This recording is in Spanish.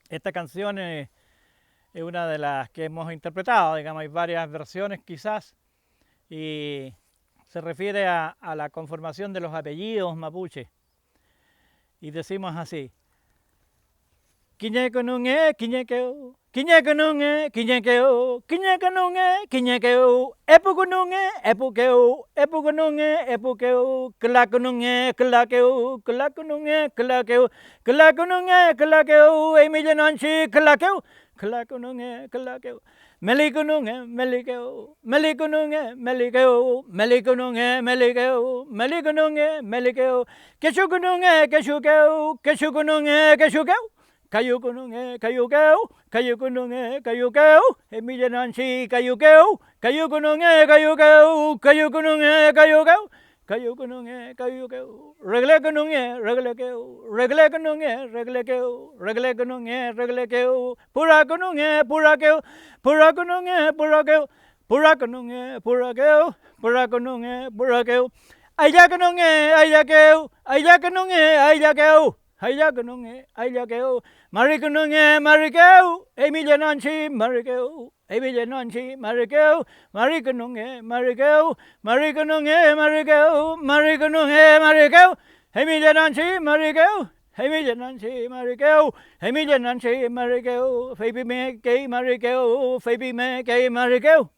Esta canción es una de las que hemos interpretado, digamos, hay varias versiones quizás, y se refiere a la conformación de los apellidos mapuche. Y decimos así: Quiñeconungue, quiñequeo, quiñeconungue, quiñequeo, quiñeconungue, quiñequeo, epuconungue, epuqueo, epuconungue, epuqueo, claconungue, claqueo, claconungue, claqueo, claconungue, claqueo, emillenanchi, claqueo, claconungue, claqueo. Meliconunge, meliqueo, meliconunge, meliqueo, meliconunge, meliqueo, meliconunge, meliqueo, quechuconunge, quechuqueo, quechuconunge, quechuqueo. Cayucununge, cayuqueo, cayucununge, cayuqueo, emillenanchi, cayuqueo, cayucununge, cayuqueo, cayucununge, cayuqueo, cayucununge, cayuqueo, reglecununge, reglequeo, reglecununge, reglequeo, reglecununge, reglequeo, puracununge, puraqueo, puracununge, puraqueo, puracununge, puraqueo, puracununge, puraqueo, ayacanunge, ayaqueo, ayacanunge, ayaqueo. Hayakanunge, ayakeo, marikanunge, marikeo, emillenanchi, marikeo, emillenanchi, marikeo, marikanunge, marikeo, marikanunge, marikeo, marikanunge, marikeo, emillenanchi, marikeo, emillenanchi, marikeo, emillenanchi, marikeo, fabi me, gay, marikeo, fabi me, gay, marikeo.